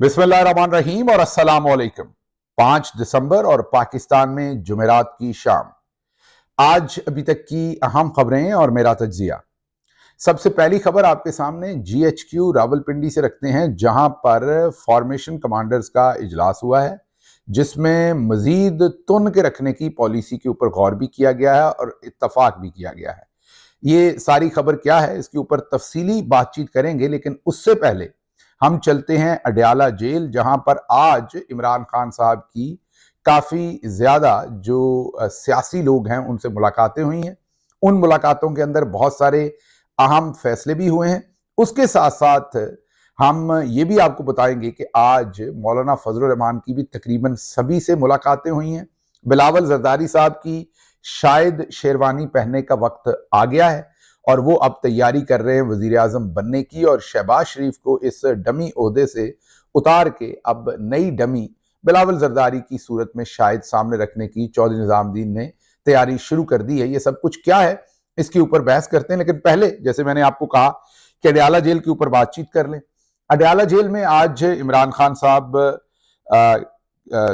बिस्मिल्लाहिर्रहमानिर्रहीम और अस्सलाम वालेकुम। 5 दिसंबर और पाकिस्तान में जुमेरात की शाम। आज अभी तक की अहम खबरें और मेरा तज्जिया। सबसे पहली खबर आपके सामने जीएचक्यू रावलपिंडी से रखते हैं, जहां पर फॉर्मेशन कमांडर्स का इजलास हुआ है, जिसमें मजीद तुन के रखने की पॉलिसी के ऊपर गौर भी किया गया है और इत्तफाक भी किया गया है। ये सारी खबर क्या है, इसके ऊपर तफसीली बातचीत करेंगे, लेकिन उससे पहले हम चलते हैं अडयाला जेल, जहां पर आज इमरान खान साहब की काफी ज्यादा जो सियासी लोग हैं उनसे मुलाकातें हुई हैं। उन मुलाकातों के अंदर बहुत सारे अहम फैसले भी हुए हैं। उसके साथ साथ हम ये भी आपको बताएंगे कि आज मौलाना फजलुर रहमान की भी तकरीबन सभी से मुलाकातें हुई हैं। बिलावल जरदारी साहब की शायद शेरवानी पहनने का वक्त आ गया है और वो अब तैयारी कर रहे हैं वजीर आजम बनने की, और शहबाज शरीफ को इस डमी ओहदे से उतार के अब नई डमी बिलावल जरदारी की सूरत में शायद सामने रखने की चौधरी निजामुद्दीन ने तैयारी शुरू कर दी है। ये सब कुछ क्या है, इसके ऊपर बहस करते हैं, लेकिन पहले जैसे मैंने आपको कहा कि अडयाला जेल के ऊपर बातचीत कर लें। अडयाला जेल में आज इमरान खान साहब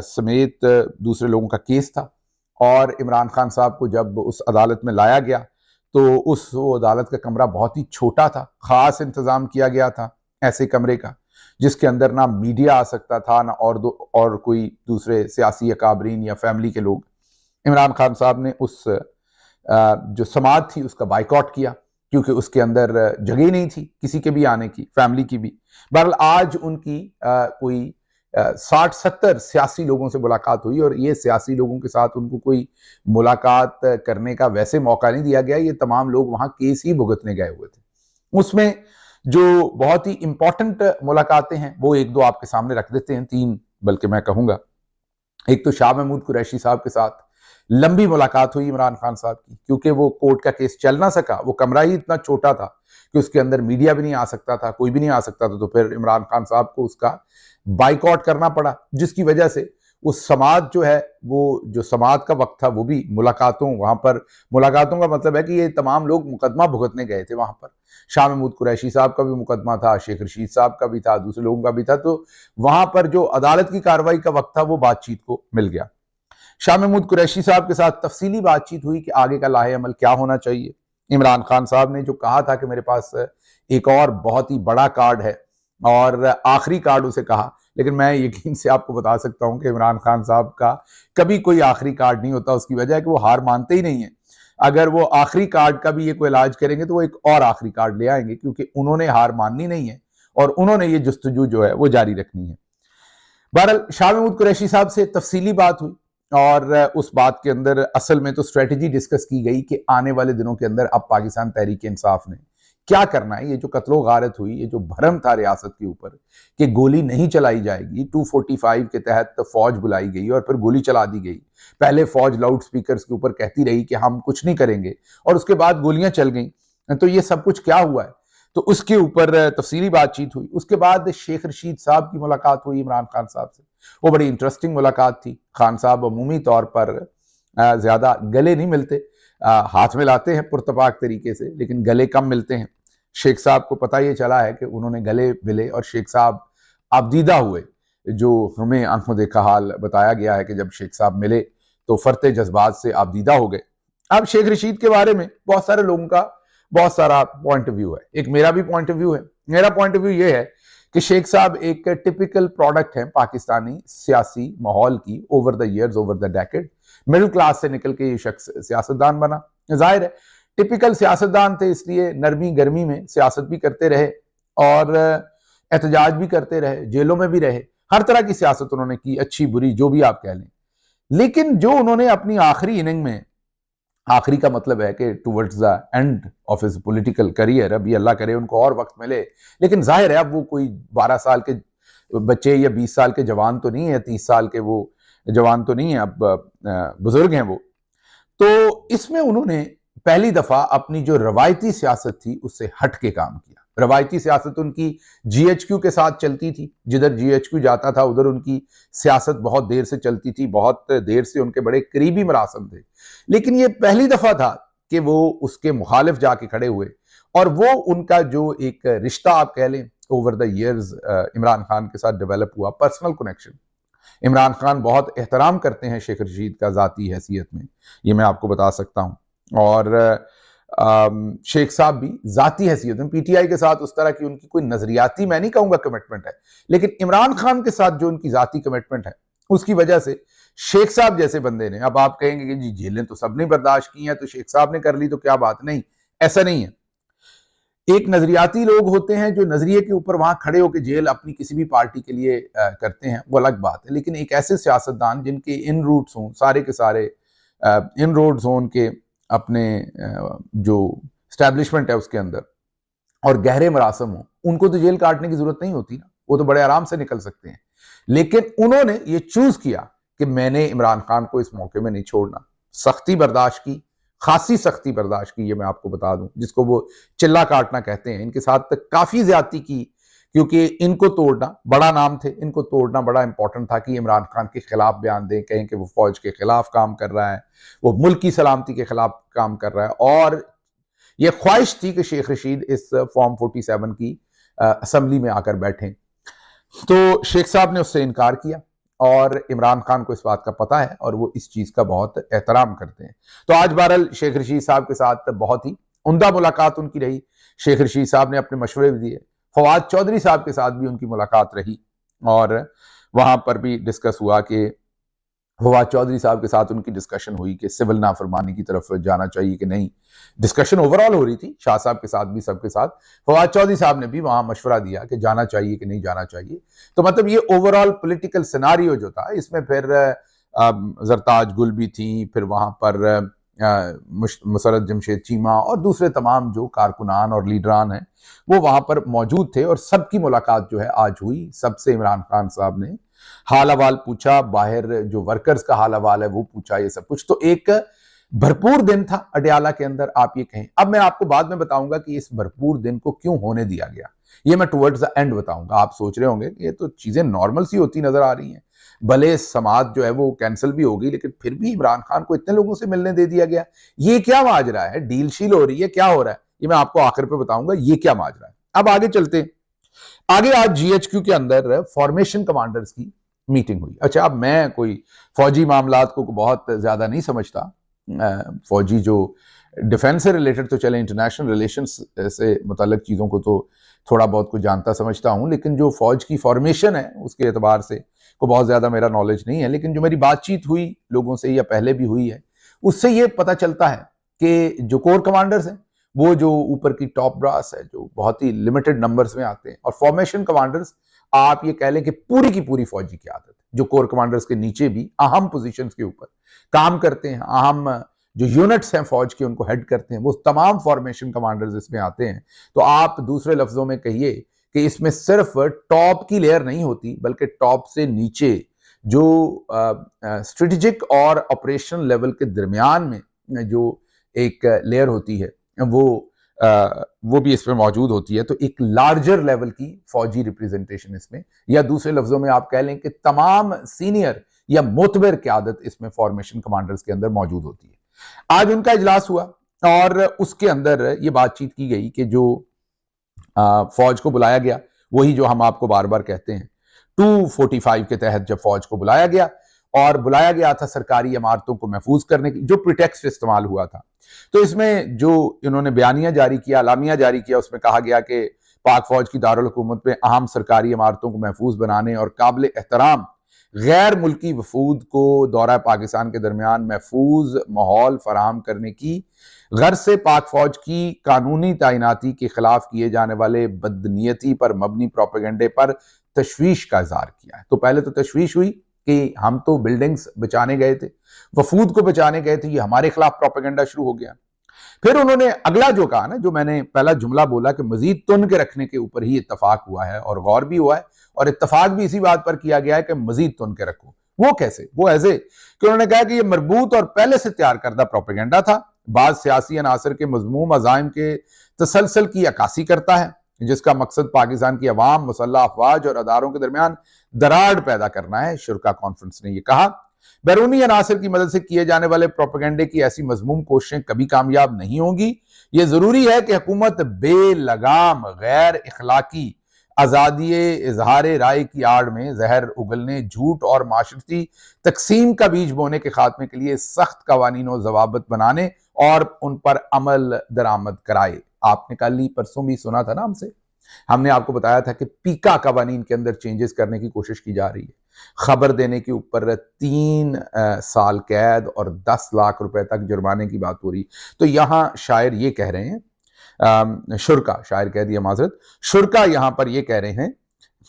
समेत दूसरे लोगों का केस था, और इमरान खान साहब को जब उस अदालत में लाया गया तो वो अदालत का कमरा बहुत ही छोटा था। खास इंतजाम किया गया था ऐसे कमरे का जिसके अंदर ना मीडिया आ सकता था, ना और कोई दूसरे सियासी अकाबरीन या फैमिली के लोग। इमरान खान साहब ने उस जो समात थी उसका बाइकआउट किया, क्योंकि उसके अंदर जगह नहीं थी किसी के भी आने की, फैमिली की भी। बहरहाल आज उनकी कोई 60-70 सियासी लोगों से मुलाकात हुई, और ये सियासी लोगों के साथ उनको कोई मुलाकात करने का वैसे मौका नहीं दिया गया। ये तमाम लोग वहां केस ही भुगतने गए हुए थे। उसमें जो बहुत ही इंपॉर्टेंट मुलाकातें हैं वो एक दो आपके सामने रख देते हैं, 3 बल्कि मैं कहूंगा। एक तो शाह महमूद कुरैशी साहब के साथ लंबी मुलाकात हुई इमरान खान साहब की, क्योंकि वो कोर्ट का केस चल ना सका। वो कमरा ही इतना छोटा था कि उसके अंदर मीडिया भी नहीं आ सकता था, कोई भी नहीं आ सकता था, तो फिर इमरान खान साहब को उसका बाइकआउट करना पड़ा, जिसकी वजह से उस समात जो है, वो जो समात का वक्त था वो भी वहां पर मुलाकातों का मतलब है कि ये तमाम लोग मुकदमा भुगतने गए थे वहां पर। शाह महमूद कुरैशी साहब का भी मुकदमा था, शेख रशीद साहब का भी था, दूसरे लोगों का भी था, तो वहां पर जो अदालत की कार्रवाई का वक्त था वो बातचीत को मिल गया। शाह महमूद कुरैशी साहब के साथ तफसीली बातचीत हुई कि आगे का लाहे अमल क्या होना चाहिए। इमरान खान साहब ने जो कहा था कि मेरे पास एक और बहुत ही बड़ा कार्ड है, और आखिरी कार्ड उसे कहा, लेकिन मैं यकीन से आपको बता सकता हूं कि इमरान खान साहब का कभी कोई आखिरी कार्ड नहीं होता। उसकी वजह है कि वो हार मानते ही नहीं है। अगर वो आखिरी कार्ड का भी ये कोई इलाज करेंगे तो वो एक और आखिरी कार्ड ले आएंगे, क्योंकि उन्होंने हार माननी नहीं है और उन्होंने ये जुस्तजू जो है वो जारी रखनी है। बहरहाल शाह महमूद कुरैशी साहब से तफसीली बात हुई, और उस बात के अंदर असल में तो स्ट्रेटजी डिस्कस की गई कि आने वाले दिनों के अंदर अब पाकिस्तान तहरीक इंसाफ ने क्या करना है। ये जो कत्लो गारत हुई, ये जो भरम था रियासत के ऊपर कि गोली नहीं चलाई जाएगी, 245 के तहत फौज बुलाई गई और फिर गोली चला दी गई। पहले फौज लाउड स्पीकर्स के ऊपर कहती रही कि हम कुछ नहीं करेंगे, और उसके बाद गोलियां चल गई। तो ये सब कुछ क्या हुआ है, तो उसके ऊपर तफसीली बातचीत हुई। उसके बाद शेख रशीद साहब की मुलाकात हुई इमरान खान साहब से। वो बड़ी इंटरेस्टिंग मुलाकात थी। खान साहब अमूमी तौर पर ज्यादा गले नहीं मिलते, हाथ में लाते हैं पुरतपाक तरीके से, लेकिन गले कम मिलते हैं। शेख साहब को पता ये चला है कि उन्होंने गले मिले और शेख साहब आबदीदा हुए। जो हमें आंखों देखा हाल बताया गया है कि जब शेख साहब मिले तो फरते जज्बात से आबदीदा हो गए। अब शेख रशीद के बारे में बहुत सारे लोगों का बहुत सारा पॉइंट ऑफ व्यू है। एक मेरा भी पॉइंट ऑफ व्यू है। मेरा पॉइंट ऑफ व्यू ये है कि शेख साहब एक टिपिकल प्रोडक्ट है पाकिस्तानी सियासी माहौल की, over the years, over the decade. Middle class से निकल के ये शख्स सियासतदान बना। जाहिर है टिपिकल सियासतदान थे, इसलिए नरमी गर्मी में सियासत भी करते रहे और एहतजाज भी करते रहे, जेलों में भी रहे, हर तरह की सियासत उन्होंने की, अच्छी बुरी जो भी आप कह लें। लेकिन जो उन्होंने अपनी आखिरी इनिंग में, आखिरी का मतलब है कि towards the end of his political career, अभी अल्लाह करे उनको और वक्त मिले, लेकिन जाहिर है अब वो कोई 12 साल के बच्चे या 20 साल के जवान तो नहीं है, 30 साल के वो जवान तो नहीं है, अब बुजुर्ग हैं वो। तो इसमें उन्होंने पहली दफा अपनी जो रवायती सियासत थी उससे हट के काम किया। रवायती सियासत उनकी जीएचक्यू के साथ चलती थी, जिधर जीएचक्यू जाता था उधर उनकी सियासत बहुत देर से चलती थी, बहुत देर से उनके बड़े करीबी मरासम थे। लेकिन ये पहली दफा था कि वो उसके मुखालिफ जाके खड़े हुए, और वो उनका जो एक रिश्ता आप कह लें over the years Imran Khan के साथ डेवलप हुआ, पर्सनल कनेक्शन। इमरान खान बहुत एहतराम करते हैं शेख रशीद का ज़ाती हैसियत में, ये मैं आपको बता सकता हूँ। और शेख साहब भी ज़ाती हैसियत में पीटीआई के साथ उस तरह की उनकी कोई नजरियाती, मैं नहीं कहूँगा कमिटमेंट है, लेकिन इमरान खान के साथ जो उनकी ज़ाती कमिटमेंट है उसकी वजह से शेख साहब जैसे बंदे ने, अब आप कहेंगे कि जी जेलें तो सबने बर्दाश्त की हैं तो शेख साहब ने कर ली तो क्या बात, नहीं, ऐसा नहीं है। एक नजरियाती लोग होते हैं जो नजरिए के ऊपर वहां खड़े होकर जेल अपनी किसी भी पार्टी के लिए करते हैं, वो अलग बात है। लेकिन एक ऐसे सियासतदान जिनके इन रूट्स हों, सारे के सारे इन रोड्स हों उनके अपने जो स्टैब्लिशमेंट है उसके अंदर, और गहरे मरासम हो, उनको तो जेल काटने की जरूरत नहीं होती ना, वो तो बड़े आराम से निकल सकते हैं। लेकिन उन्होंने ये चूज किया कि मैंने इमरान खान को इस मौके में नहीं छोड़ना, सख्ती बर्दाश्त की, खासी सख्ती बर्दाश्त की, ये मैं आपको बता दूं, जिसको वो चिल्ला काटना कहते हैं। इनके साथ तक काफी ज्यादती की, क्योंकि इनको तोड़ना, बड़ा नाम थे, इनको तोड़ना बड़ा इंपॉर्टेंट था कि इमरान खान के खिलाफ बयान दें, कहें कि वो फौज के खिलाफ काम कर रहा है, वो मुल्क की सलामती के खिलाफ काम कर रहा है। और ये ख्वाहिश थी कि शेख रशीद इस फॉर्म 47 की असेंबली में आकर बैठें। तो शेख साहब ने उससे इनकार किया, और इमरान खान को इस बात का पता है और वो इस चीज का बहुत एहतराम करते हैं। तो आज बहरहाल शेख रशीद साहब के साथ बहुत ही उम्दा मुलाकात उनकी रही। शेख रशीद साहब ने अपने मशवरे भी दिए, फवाद चौधरी साहब के साथ भी उनकी मुलाकात रही, और वहां पर भी डिस्कस हुआ कि फवाद चौधरी साहब के साथ उनकी डिस्कशन हुई कि सिविल नाफरमानी की तरफ जाना चाहिए कि नहीं। डिस्कशन ओवरऑल हो रही थी, शाह साहब के साथ भी, सबके साथ। फवाद चौधरी साहब ने भी वहां मशवरा दिया कि जाना चाहिए कि नहीं जाना चाहिए। तो मतलब ये ओवरऑल पॉलिटिकल सिनारियो जो था, इसमें फिर जरताज गुल भी थी, फिर वहां पर मुसरत जमशेद चीमा और दूसरे तमाम जो कारकुनान और लीडरान हैं वो वहां पर मौजूद थे, और सबकी मुलाकात जो है आज हुई। सबसे इमरान खान साहब ने हाल अहवाल पूछा, बाहर जो वर्कर्स का हाल अहवाल है वो पूछा, ये सब कुछ। तो एक भरपूर दिन था अडयाला के अंदर, आप ये कहें। अब मैं आपको बाद में बताऊंगा कि इस भरपूर दिन को क्यों होने दिया गया, ये मैं टुवर्ड्स द एंड बताऊंगा। आप सोच रहे होंगे कि ये तो चीजें नॉर्मल सी होती नजर आ रही हैं, भले समाज जो है वो कैंसिल भी होगी, लेकिन फिर भी इमरान खान को इतने लोगों से मिलने दे दिया गया, ये क्या माजरा है? डील शील हो रही है, क्या हो रहा है? ये मैं आपको आखिर पे बताऊंगा ये क्या माजरा है। अब आगे चलते हैं। आगे आज जीएचक्यू के अंदर फॉर्मेशन कमांडर्स की मीटिंग हुई। अच्छा, अब मैं कोई फौजी मामलात को बहुत ज्यादा नहीं समझता, फौजी जो डिफेंस से रिलेटेड तो चले, इंटरनेशनल रिलेशंस से मुताल्लिक चीज़ों को तो थोड़ा बहुत कुछ जानता समझता हूँ, लेकिन जो फौज की फॉर्मेशन है उसके एतबार से को बहुत ज़्यादा मेरा नॉलेज नहीं है। लेकिन जो मेरी बातचीत हुई लोगों से या पहले भी हुई है, उससे ये पता चलता है कि जो कोर कमांडर्स हैं वो जो ऊपर की टॉप ब्रास है, जो बहुत ही लिमिटेड नंबर्स में आते हैं, और फॉर्मेशन कमांडर्स आप ये कह लें कि पूरी की पूरी फौजी की आदत, जो कोर कमांडर्स के नीचे भी अहम पोजीशंस के ऊपर काम करते हैं, अहम जो यूनिट्स हैं फौज के उनको हेड करते हैं, वो तमाम फॉर्मेशन कमांडर्स इसमें आते हैं। तो आप दूसरे लफ्जों में कहिए कि इसमें सिर्फ टॉप की लेयर नहीं होती, बल्कि टॉप से नीचे जो स्ट्रेटेजिक और ऑपरेशनल लेवल के दरमियान में जो एक लेयर होती है वो भी इसमें मौजूद होती है। तो एक लार्जर लेवल की फौजी रिप्रेजेंटेशन इसमें, या दूसरे लफ्जों में आप कह लें कि तमाम सीनियर या मोतबर क़यादत इसमें फॉर्मेशन कमांडर्स के अंदर मौजूद होती है। आज उनका इजलास हुआ और उसके अंदर ये बातचीत की गई कि जो फौज को बुलाया गया, वही जो हम आपको बार बार कहते हैं 245 के तहत जब फौज को बुलाया गया, और बुलाया गया था सरकारी इमारतों को महफूज करने की, जो प्रिटेक्स्ट इस्तेमाल हुआ था। तो इसमें जो इन्होंने बयानिया जारी किया, अलामिया जारी किया, उसमें कहा गया कि पाक फौज की दारुल हुकूमत में अहम सरकारी इमारतों को महफूज बनाने और काबिल एहतराम गैर मुल्की वफूद को दौरा पाकिस्तान के दरमियान महफूज माहौल फराहम करने की गर्ज से पाक फौज की कानूनी तैनाती के खिलाफ किए जाने वाले बदनीयती पर मबनी प्रोपेगेंडे पर तशवीश का इजहार किया है। तो पहले तो तशवीश हुई कि हम तो बिल्डिंग्स बचाने गए थे, वफूद को बचाने गए थे, ये हमारे खिलाफ प्रोपेगेंडा शुरू हो गया। फिर उन्होंने अगला जो कहा ना, जो मैंने पहला जुमला बोला कि मजीद तुन के रखने के ऊपर ही इत्तफाक हुआ है, और गौर भी हुआ है, और इत्तफाक भी इसी बात पर किया गया है कि मजीद तुन के रखो। वो कैसे? वो ऐसे कि उन्होंने कहा कि ये मरबूत और पहले से तैयार करदा प्रोपेगेंडा था, बाज सियासी अनासर के मजमूम अजाइम के तसलसल की अक्कासी करता है, जिसका मकसद पाकिस्तान की अवाम, मुसल्लह अफवाज और अदारों के दरमियान दरार पैदा करना है। शुरा कॉन्फ्रेंस ने यह कहा, बैरूनी अनासर की मदद से किए जाने वाले प्रोपेगेंडे की ऐसी मजमूम कोशिशें कभी कामयाब नहीं होंगी। यह जरूरी है कि हुकूमत बेलगाम गैर इखलाकी आजादी इजहार राय की आड़ में जहर उगलने, झूठ और माशरती तकसीम का बीज बोने के खात्मे के लिए सख्त कवानीन और जवाबत बनाने और उन पर अमल दरामद कराए। आपने कल ही परसों भी सुना था ना हमने आपको बताया था कि पीका कवानीन के अंदर चेंजेस करने की कोशिश की जा रही है। खबर देने के ऊपर 3 साल कैद और 10 लाख रुपए तक जुर्माने की बात हो रही। तो यहां शायर ये कह रहे हैं, शुरका, शायर कह दिया माजरत, शुरका यहां पर ये कह रहे हैं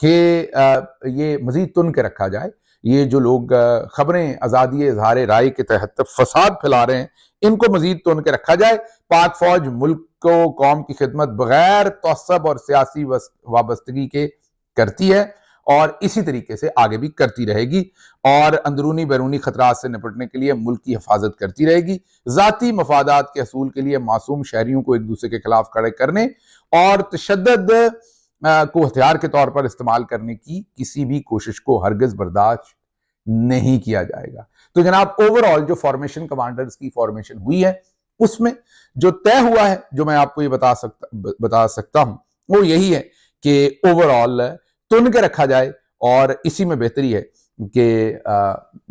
कि ये मजीद तुन के रखा जाए। ये जो लोग खबरें आजादी इजहार राय के तहत फसाद फैला रहे हैं, इनको मजीद तुन के रखा जाए। पाक फौज मुल्क को, कौम की खिदमत बगैर तौसब और सियासी वाबस्तगी के करती है और इसी तरीके से आगे भी करती रहेगी और अंदरूनी बैरूनी खतरात से निपटने के लिए मुल्क की हिफाजत करती रहेगी। जाती मफादात के असूल के लिए मासूम शहरियों को एक दूसरे के खिलाफ खड़े करने और तशद्दुद को हथियार के तौर पर इस्तेमाल करने की किसी भी कोशिश को हरगिज बर्दाश्त नहीं किया जाएगा। तो जनाब, ओवरऑल जो फॉर्मेशन कमांडर्स की फॉर्मेशन हुई है, उसमें जो तय हुआ है, जो मैं आपको ये बता सकता हूं, वो यही है कि ओवरऑल तुन के रखा जाए और इसी में बेहतरी है कि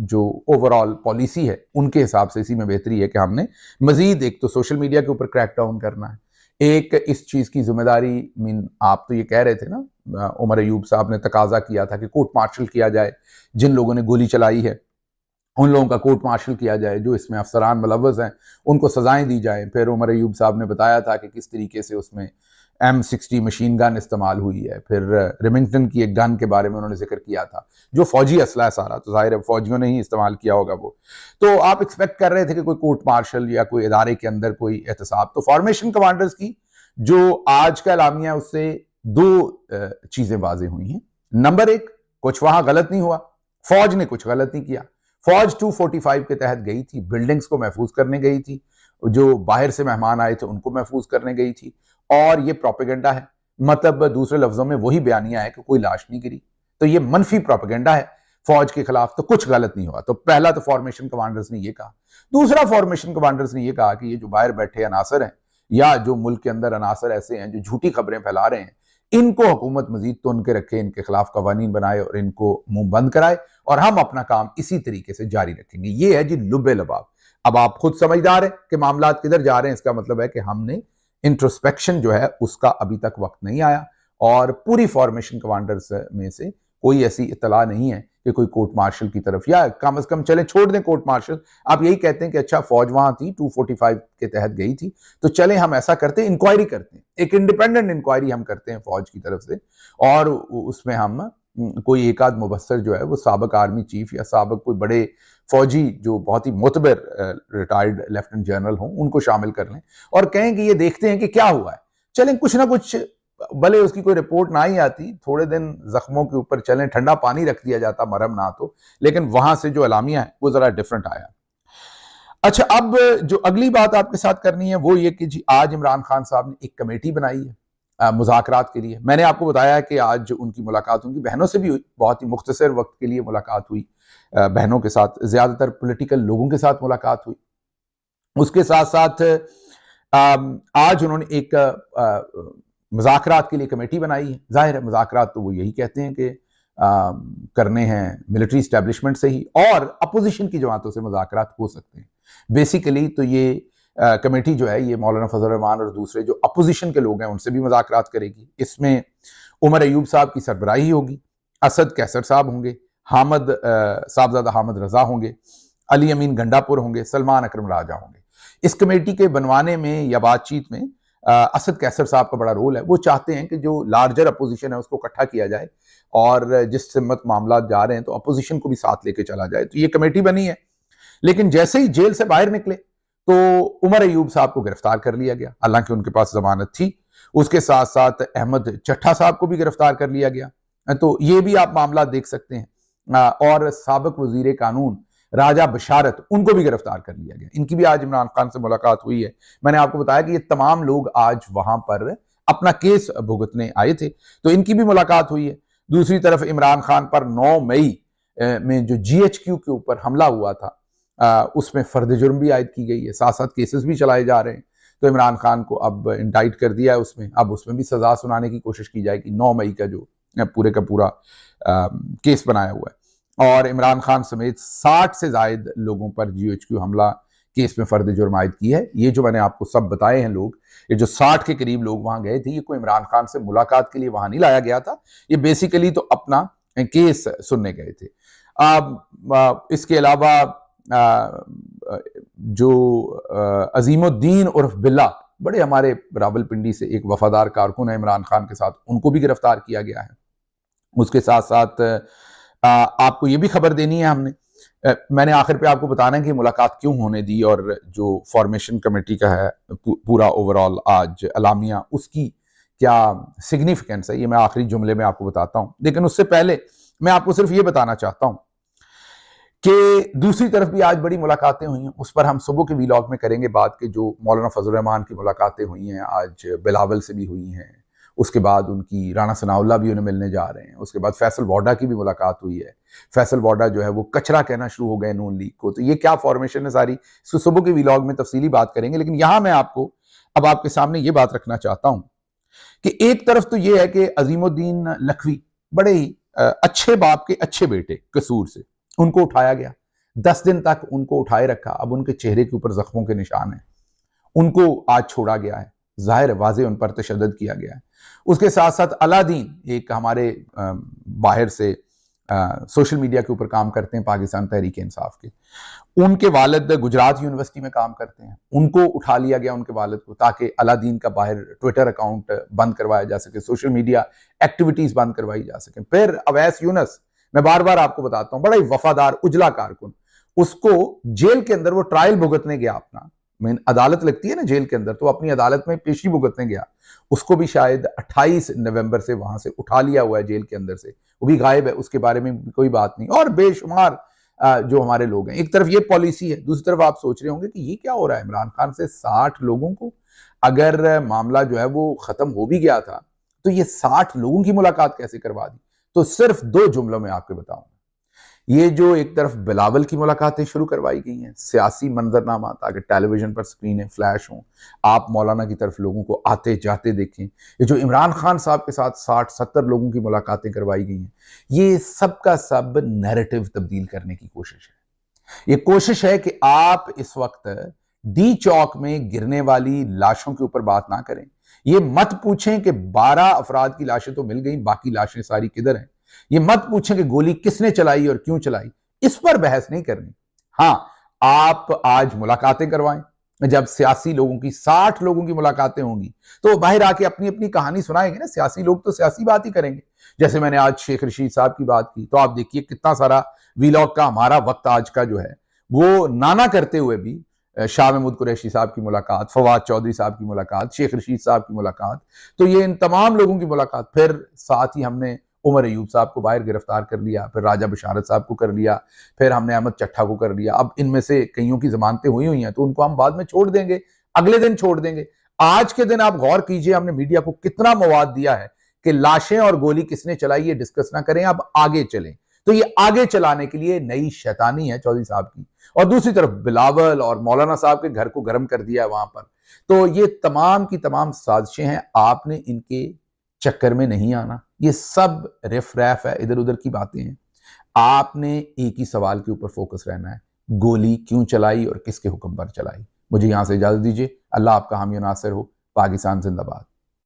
जो ओवरऑल पॉलिसी है उनके हिसाब से इसी में बेहतरी है कि हमने मजीद एक तो सोशल मीडिया के ऊपर क्रैकडाउन करना है। एक इस चीज की जिम्मेदारी, आप तो ये कह रहे थे ना, उमर अयूब साहब ने तकाजा किया था कि कोर्ट मार्शल किया जाए, जिन लोगों ने गोली चलाई है उन लोगों का कोर्ट मार्शल किया जाए, जो इसमें अफसरान मुलव्वस हैं उनको सजाएं दी जाएं। फिर उमर अयूब साहब ने बताया था कि किस तरीके से उसमें M60 मशीन गन इस्तेमाल हुई है। फिर रिमिंगटन की एक गन के बारे में उन्होंने जिक्र किया था, जो फौजी असला है सारा, तो जाहिर है फौजियों ने ही इस्तेमाल किया होगा वो। तो आप एक्सपेक्ट कर रहे थे कि कोई कोर्ट मार्शल या कोई इदारे के अंदर कोई एहतसाब। तो फॉर्मेशन कमांडर्स की जो आज का एलामिया, उससे 2 चीजें वाजे हुई हैं। नंबर 1, कुछ वहां गलत नहीं हुआ, फौज ने कुछ गलत नहीं किया। फौज 245 के तहत गई थी, बिल्डिंग्स को महफूज करने गई थी, जो बाहर से मेहमान आए थे उनको महफूज करने गई थी। और ये प्रोपेगेंडा है, मतलब दूसरे लफ्जों में वही बयानिया है कि कोई लाश नहीं गिरी। तो ये मनफी प्रोपेगेंडा है फौज के खिलाफ, तो कुछ गलत नहीं हुआ। तो पहला तो फॉर्मेशन कमांडर्स ने ये कहा। दूसरा, फॉर्मेशन कमांडर्स ने ये कहा कि ये जो बाहर बैठे अनासर हैं या जो मुल्क के अंदर अनासर ऐसे हैं जो झूठी खबरें फैला रहे हैं, इनको हुकूमत मजीद तुन के रखे, इनके खिलाफ कवानीन बनाए और इनको मुंह बंद कराए और हम अपना काम इसी तरीके से जारी रखेंगे। ये है जी लुबे लबाब। अब आप खुद समझदार हैं कि मामला किधर जा रहे हैं। इसका मतलब है कि हमने इंट्रोस्पेक्शन जो है उसका अभी तक वक्त नहीं आया और पूरी फॉर्मेशन कमांडर्स में से कोई ऐसी इतला नहीं है कि कोई कोर्ट मार्शल की तरफ, या कम से कम चले छोड़ दें कोर्ट मार्शल। आप यही कहते हैं कि अच्छा फौज वहां थी, 245 के तहत गई थी, तो चले हम ऐसा करते हैं, इंक्वायरी करते हैं, एक इंडिपेंडेंट इंक्वायरी हम करते हैं फौज की तरफ से और उसमें हम कोई एक आध मुबस्सर जो है वो साबिक आर्मी चीफ या साबिक कोई बड़े फौजी जो बहुत ही मोतबर रिटायर्ड लेफ्टिनेंट जनरल हों उनको शामिल कर लें और कहें कि ये देखते हैं कि क्या हुआ है। चलें कुछ ना कुछ, भले उसकी कोई रिपोर्ट ना ही आती, थोड़े दिन जख्मों के ऊपर चलें, ठंडा पानी रख दिया जाता मरहम ना तो, लेकिन वहां से जो एलामिया है वो जरा डिफरेंट आया। अच्छा, अब जो अगली बात आपके साथ करनी है वो ये कि जी आज इमरान खान साहब ने एक कमेटी बनाई है मुज़ाकरात के लिए। मैंने आपको बताया कि आज उनकी मुलाकात उनकी बहनों से भी हुई, बहुत ही मुख्तसर वक्त के लिए मुलाकात हुई बहनों के साथ, ज्यादातर पॉलिटिकल लोगों के साथ मुलाकात हुई। उसके साथ साथ आज उन्होंने एक मुज़ाकरात के लिए कमेटी बनाई है। जाहिर है मुज़ाकरात तो वो यही कहते हैं कि करने हैं मिलिट्री इस्टेब्लिशमेंट से ही, और अपोजिशन की जमातों से मुज़ाकरात हो सकते हैं। बेसिकली तो ये कमेटी जो है ये मौलाना फजल रहमान और दूसरे जो अपोजिशन के लोग हैं उनसे भी मुज़ाकरात करेगी। इसमें उमर अयूब साहब की सरबराही होगी, असद कैसर साहब होंगे, साहबजादा हामिद रजा होंगे, अली अमीन गंडापुर होंगे, सलमान अकरम राजा होंगे। इस कमेटी के बनवाने में या बातचीत में असद कैसर साहब का बड़ा रोल है। वो चाहते हैं कि जो लार्जर अपोजिशन है उसको इकट्ठा किया जाए और जिस सिमत मामला जा रहे हैं तो अपोजिशन को भी साथ लेके चला जाए। तो ये कमेटी बनी है। लेकिन जैसे ही जेल से बाहर निकले तो उमर अयूब साहब को गिरफ्तार कर लिया गया, हालांकि उनके पास जमानत थी। उसके साथ साथ अहमद चट्ठा साहब को भी गिरफ्तार कर लिया गया। तो ये भी आप मामला देख सकते हैं। और साबिक वजीर कानून राजा बशारत, उनको भी गिरफ्तार कर लिया गया। इनकी भी आज इमरान खान से मुलाकात हुई है। मैंने आपको बताया कि ये तमाम लोग आज वहां पर अपना केस भुगतने आए थे, तो इनकी भी मुलाकात हुई है। दूसरी तरफ इमरान खान पर 9 मई में जो GHQ के ऊपर हमला हुआ था उसमें फर्द जुर्म भी आयद की गई है, साथ साथ केसेस भी चलाए जा रहे हैं। तो इमरान खान को अब इंडाइट कर दिया है उसमें, अब उसमें भी सजा सुनाने की कोशिश की जाएगी। 9 मई का जो पूरे का पूरा केस बनाया हुआ है, और इमरान खान समेत 60 से ज्यादा लोगों पर GHQ हमला केस में फर्द जुर्म आयद की है। ये जो मैंने आपको सब बताए हैं लोग, ये जो 60 के करीब लोग वहां गए थे, ये कोई इमरान खान से मुलाकात के लिए वहां नहीं लाया गया था, ये बेसिकली तो अपना केस सुनने गए थे। इसके अलावा जो अजीमुद्दीन उर्फ बिल्ला, बड़े हमारे रावलपिंडी से एक वफादार कारकुन है इमरान खान के साथ, उनको भी गिरफ्तार किया गया है। उसके साथ साथ आपको ये भी खबर देनी है हमने, मैंने आखिर पे आपको बताना है कि मुलाकात क्यों होने दी, और जो फॉर्मेशन कमेटी का है पूरा ओवरऑल आज अलामिया, उसकी क्या सिग्निफिकेंस है, ये मैं आखिरी जुमले में आपको बताता हूं। लेकिन उससे पहले मैं आपको सिर्फ ये बताना चाहता हूं कि दूसरी तरफ भी आज बड़ी मुलाकातें हुई हैं, उस पर हम सुबह के वीलॉग में करेंगे बात के जो मौलाना फजल रहमान की मुलाकातें हुई हैं, आज बिलावल से भी हुई हैं, उसके बाद उनकी राणा सनाउल्लाह भी उन्हें मिलने जा रहे हैं, उसके बाद फैसल वाडा की भी मुलाकात हुई है। फैसल वाडा जो है वो कचरा कहना शुरू हो गए नून लीग को, तो ये क्या फॉर्मेशन है सारी, इसको सुबह के वीलॉग में तफसीली बात करेंगे। लेकिन यहां मैं आपको अब आपके सामने ये बात रखना चाहता हूं कि एक तरफ तो ये है कि अजीमुद्दीन लखवी बड़े ही अच्छे बाप के अच्छे बेटे कसूर से उनको उठाया गया, 10 दिन तक उनको उठाए रखा, अब उनके चेहरे के ऊपर जख्मों के निशान हैं, उनको आज छोड़ा गया है, जाहिर वाजे उन पर तशद्दुद किया गया है। उसके साथ साथ अलादीन, एक हमारे बाहर से सोशल मीडिया के ऊपर काम करते हैं पाकिस्तान तहरीक इंसाफ के, उनके वालिद गुजरात यूनिवर्सिटी में काम करते हैं, उनको उठा लिया गया उनके वालिद को, ताकि अलादीन का बाहर ट्विटर अकाउंट बंद करवाया जा सके, सोशल मीडिया एक्टिविटीज बंद करवाई जा सके। फिर अवैस यूनुस, मैं बार बार आपको बताता हूं, बड़ा ही वफादार उजला कारकुन, उसको जेल के अंदर वो ट्रायल भुगतने गया अपना, मेन अदालत लगती है ना जेल के अंदर, तो अपनी अदालत में पेशी भुगतने गया, उसको भी शायद 28 नवंबर से वहां से उठा लिया हुआ है जेल के अंदर से, वो भी गायब है, उसके बारे में कोई बात नहीं। और बेशुमार जो हमारे लोग हैं, एक तरफ ये पॉलिसी है, दूसरी तरफ आप सोच रहे होंगे कि ये क्या हो रहा है, इमरान खान से 60 लोगों को, अगर मामला जो है वो खत्म हो भी गया था तो ये 60 लोगों की मुलाकात कैसे करवा दी। तो सिर्फ 2 जुमलों में आपको बताऊंगा, ये जो एक तरफ बिलावल की मुलाकातें शुरू करवाई गई हैं, सियासी मंजरनामा, ताकि टेलीविजन पर स्क्रीनें फ्लैश हों, आप मौलाना की तरफ लोगों को आते जाते देखें, ये जो इमरान खान साहब के साथ 60-70 लोगों की मुलाकातें करवाई गई हैं, ये सब का सब नैरेटिव तब्दील करने की कोशिश है। ये कोशिश है कि आप इस वक्त डी चौक में गिरने वाली लाशों के ऊपर बात ना करें, ये मत पूछें कि 12 अफराद की लाशें तो मिल गई, बाकी लाशें सारी किधर हैं, ये मत पूछें कि गोली किसने चलाई और क्यों चलाई, इस पर बहस नहीं करनी। हां, आप आज मुलाकातें करवाएं, जब सियासी लोगों की 60 लोगों की मुलाकातें होंगी तो बाहर आके अपनी अपनी कहानी सुनाएंगे ना, सियासी लोग तो सियासी बात ही करेंगे। जैसे मैंने आज शेख रशीद साहब की बात की, तो आप देखिए कितना सारा वीलॉग का हमारा वक्त आज का जो है वो नाना करते हुए भी शाह महमूद कुरैशी साहब की मुलाकात, फवाद चौधरी साहब की मुलाकात, शेख रशीद साहब की मुलाकात, तो ये इन तमाम लोगों की मुलाकात, फिर साथ ही हमने उमर अयूब साहब को बाहर गिरफ्तार कर लिया, फिर राजा बशारत साहब को कर लिया, फिर हमने अहमद चट्ठा को कर लिया। अब इनमें से कईयों की जमानतें हुई हैं तो उनको हम बाद में छोड़ देंगे, अगले दिन छोड़ देंगे। आज के दिन आप गौर कीजिए, हमने मीडिया को कितना मवाद दिया है कि लाशें और गोली किसने चलाई ये डिस्कस ना करें, अब आगे चलें। तो ये आगे चलाने के लिए नई शैतानी है चौधरी साहब की, और दूसरी तरफ बिलावल और मौलाना साहब के घर को गर्म कर दिया है वहां पर। तो ये तमाम की तमाम साजिशें हैं, आपने इनके चक्कर में नहीं आना, ये सब रिफ रैफ है, इधर उधर की बातें हैं। आपने एक ही सवाल के ऊपर फोकस रहना है, गोली क्यों चलाई और किसके हुक्म पर चलाई। मुझे यहां से इजाजत दीजिए, अल्लाह आपका हामी नासिर हो। पाकिस्तान जिंदाबाद।